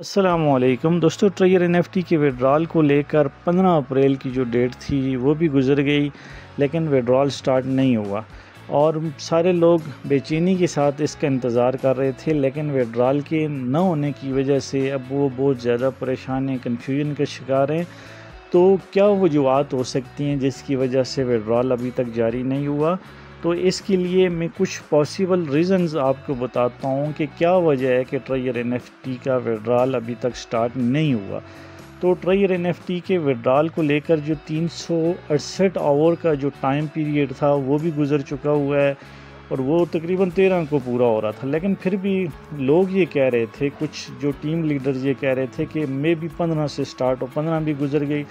السلام علیکم دوستو، ٹریئر این ایف ٹی کے ویڈرال کو لے کر 15 اپریل کی جو ڈیٹ تھی وہ بھی گزر گئی، لیکن ویڈرال سٹارٹ نہیں ہوا اور سارے لوگ بے چینی کے ساتھ اس کا انتظار کر رہے تھے، لیکن ویڈرال کے نہ ہونے کی وجہ سے اب وہ بہت زیادہ پریشان ہیں، کنفیوژن کا شکار ہیں۔ تو کیا وجوہات ہو سکتی ہیں جس کی وجہ سے ویڈرال ابھی تک جاری نہیں ہوا؟ تو اس کے لیے میں کچھ پاسبل ریزنز آپ کو بتاتا ہوں کہ کیا وجہ ہے کہ ٹریئر این ایف ٹی کا ویڈرال ابھی تک سٹارٹ نہیں ہوا۔ تو ٹریئر این ایف ٹی کے ویڈرال کو لے کر جو 368 آور کا جو ٹائم پیریڈ تھا وہ بھی گزر چکا ہوا ہے اور وہ تقریباً 13 کو پورا ہو رہا تھا، لیکن پھر بھی لوگ یہ کہہ رہے تھے، کچھ جو ٹیم لیڈرز یہ کہہ رہے تھے کہ مے بھی 15 سے سٹارٹ ہو، 15 بھی گزر گئی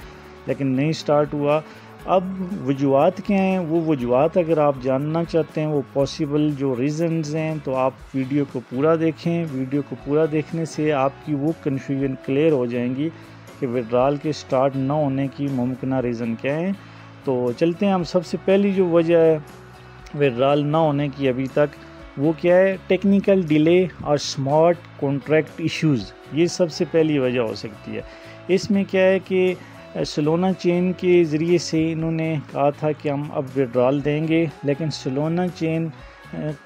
لیکن نہیں سٹارٹ ہوا۔ اب وجوہات کیا ہیں؟ وہ وجوہات اگر آپ جاننا چاہتے ہیں، وہ پاسبل جو ریزنز ہیں، تو آپ ویڈیو کو پورا دیکھیں۔ ویڈیو کو پورا دیکھنے سے آپ کی وہ کنفیوژن کلیئر ہو جائیں گی کہ ویڈرال کے سٹارٹ نہ ہونے کی ممکنہ ریزن کیا ہیں۔ تو چلتے ہیں، ہم سب سے پہلی جو وجہ ہے ویڈرال نہ ہونے کی ابھی تک، وہ کیا ہے؟ ٹیکنیکل ڈیلے اور سمارٹ کانٹریکٹ ایشوز، یہ سب سے پہلی وجہ ہو سکتی ہے۔ اس میں کیا ہے کہ سولونا چین کے ذریعے سے انہوں نے کہا تھا کہ ہم اب ویڈرال دیں گے، لیکن سولونا چین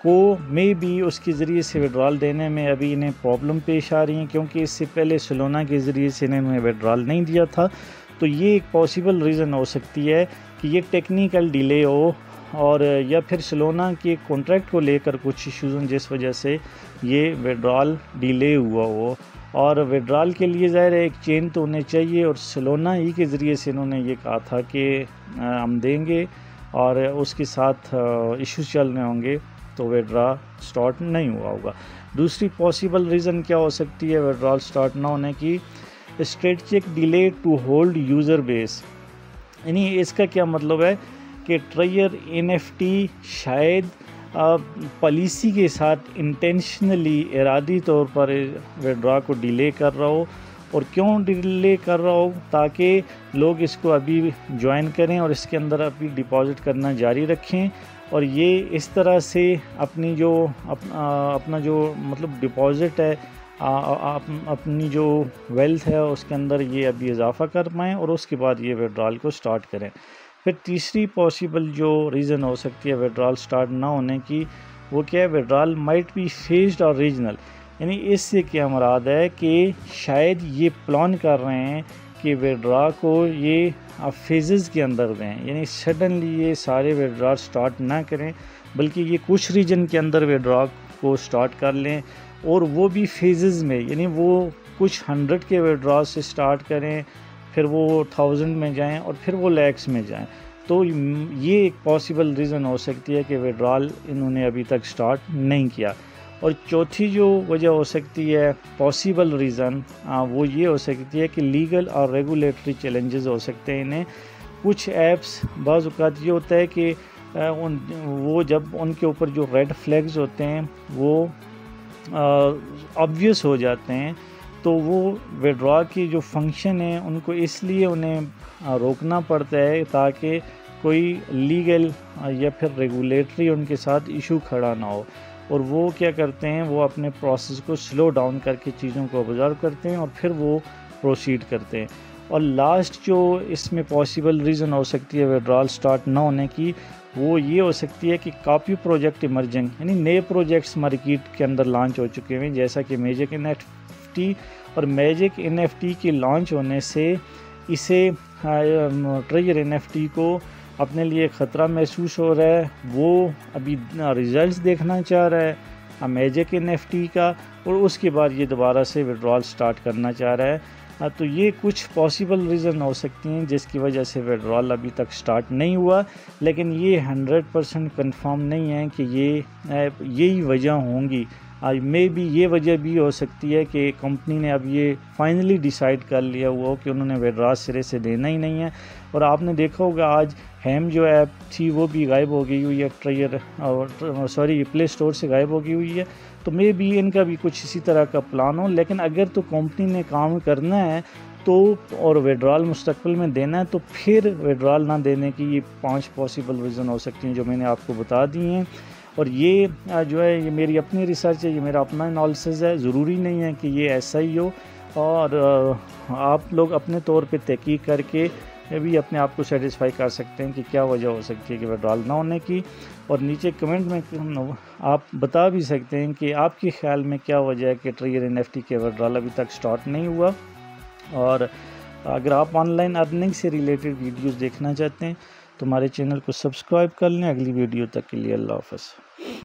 کو میں بھی اس کے ذریعے سے ویڈرال دینے میں ابھی انہیں پرابلم پیش آ رہی ہیں، کیونکہ اس سے پہلے سولونا کے ذریعے سے انہوں نے ویڈرال نہیں دیا تھا۔ تو یہ ایک پاسبل ریزن ہو سکتی ہے کہ یہ ٹیکنیکل ڈیلے ہو، اور یا پھر سولونا کے کانٹریکٹ کو لے کر کچھ ایشوز ہیں جس وجہ سے یہ ویڈرال ڈیلے ہوا ہو۔ اور ویڈرال کے لیے ظاہر ہے ایک چین تو ہونے چاہیے، اور سولونا ہی کے ذریعے سے انہوں نے یہ کہا تھا کہ ہم دیں گے، اور اس کے ساتھ ایشوز چل رہے ہوں گے تو ویڈرال سٹارٹ نہیں ہوا ہوگا۔ دوسری پاسبل ریزن کیا ہو سکتی ہے ویڈرال سٹارٹ نہ ہونے کی؟ Strategic delay to hold user base, یعنی اس کا کیا مطلب ہے کہ ٹریئر این ایف ٹی شاید پالیسی کے ساتھ انٹینشنلی ارادی طور پر ویڈرا کو ڈیلے کر رہا ہو، اور کیوں ڈیلے کر رہا ہو؟ تاکہ لوگ اس کو ابھی جوائن کریں اور اس کے اندر ابھی ڈپازٹ کرنا جاری رکھیں، اور یہ اس طرح سے اپنی جو اپنا جو مطلب ڈپازٹ ہے، اپنی جو ویلتھ ہے اس کے اندر یہ ابھی اضافہ کر پائیں، اور اس کے بعد یہ ویڈرال کو سٹارٹ کریں۔ پھر تیسری پاسبل جو ریزن ہو سکتی ہے ویڈرال سٹارٹ نہ ہونے کی، وہ کیا ہے؟ ویڈرال مائٹ بی فیزڈ اور ریجنل، یعنی اس سے کیا مراد ہے کہ شاید یہ پلان کر رہے ہیں کہ ویڈرا کو یہ فیزز کے اندر دیں، یعنی سڈنلی یہ سارے ویڈرا سٹارٹ نہ کریں، بلکہ یہ کچھ ریجن کے اندر ویڈرا کو سٹارٹ کر لیں، اور وہ بھی فیزز میں، یعنی وہ کچھ 100 کے ویڈرا سے سٹارٹ کریں، پھر وہ 1000 میں جائیں، اور پھر وہ لیکس میں جائیں۔ تو یہ ایک پاسبل ریزن ہو سکتی ہے کہ ویڈرال انہوں نے ابھی تک سٹارٹ نہیں کیا۔ اور چوتھی جو وجہ ہو سکتی ہے پاسبل ریزن، وہ یہ ہو سکتی ہے کہ لیگل اور ریگولیٹری چیلنجز ہو سکتے ہیں انہیں۔ کچھ ایپس بعض اوقات یہ ہوتا ہے کہ وہ جب ان کے اوپر جو ریڈ فلیگز ہوتے ہیں وہ آبویس ہو جاتے ہیں، تو وہ ویڈرا کی جو فنکشن ہیں ان کو اس لیے انہیں روکنا پڑتا ہے تاکہ کوئی لیگل یا پھر ریگولیٹری ان کے ساتھ ایشو کھڑا نہ ہو، اور وہ کیا کرتے ہیں؟ وہ اپنے پروسیس کو سلو ڈاؤن کر کے چیزوں کو آبزرو کرتے ہیں اور پھر وہ پروسیڈ کرتے ہیں۔ اور لاسٹ جو اس میں پاسبل ریزن ہو سکتی ہے ویڈرال سٹارٹ نہ ہونے کی، وہ یہ ہو سکتی ہے کہ کاپی پروجیکٹ ایمرجنگ، یعنی نئے پروجیکٹس مارکیٹ کے اندر لانچ ہو چکے ہیں، جیسا کہ میجک این ایف ٹی، اور میجک این ایف ٹی کے لانچ ہونے سے اسے ٹریئر این ایف ٹی کو اپنے لیے خطرہ محسوس ہو رہا ہے، وہ ابھی ریزلٹس دیکھنا چاہ رہا ہے میجک این ایف ٹی کا، اور اس کے بعد یہ دوبارہ سے ویڈرال سٹارٹ کرنا چاہ رہا ہے۔ تو یہ کچھ پاسبل ریزن ہو سکتی ہیں جس کی وجہ سے ویڈرال ابھی تک سٹارٹ نہیں ہوا، لیکن یہ 100% کنفرم نہیں ہے کہ یہی وجہ ہوں گی۔ میں بھی یہ وجہ بھی ہو سکتی ہے کہ کمپنی نے اب یہ فائنلی ڈیسائیڈ کر لیا ہوا ہو کہ انہوں نے ویڈرال سرے سے دینا ہی نہیں ہے۔ اور آپ نے دیکھا ہوگا آج ہیم جو ایپ تھی وہ بھی غائب ہو گئی ہوئی ہے، پلے سٹور سے غائب ہو گئی ہوئی ہے۔ تو میں بھی ان کا بھی کچھ اسی طرح کا پلان ہو، لیکن اگر تو کمپنی نے کام کرنا ہے تو اور ویڈرال مستقبل میں دینا ہے، تو پھر ویڈرال نہ دینے کی یہ 5 پاسبل ریزن ہو سکتی ہیں جو میں نے آپ کو بتا دی ہیں۔ اور یہ جو ہے یہ میری اپنی ریسرچ ہے، یہ میرا اپنا انالیسز ہے، ضروری نہیں ہے کہ یہ ایسا ہی ہو۔ اور آپ لوگ اپنے طور پہ تحقیق کر کے بھی اپنے آپ کو سیٹسفائی کر سکتے ہیں کہ کیا وجہ ہو سکتی ہے کہ وڈرال نہ ہونے کی، اور نیچے کمنٹ میں آپ بتا بھی سکتے ہیں کہ آپ کے خیال میں کیا وجہ ہے کہ ٹریگر NFT کے وڈرال ابھی تک سٹارٹ نہیں ہوا۔ اور اگر آپ آن لائن ارننگ سے ریلیٹڈ ویڈیوز دیکھنا چاہتے ہیں تو ہمارے چینل کو سبسکرائب کر لیں۔ اگلی ویڈیو تک کے لیے اللہ حافظ۔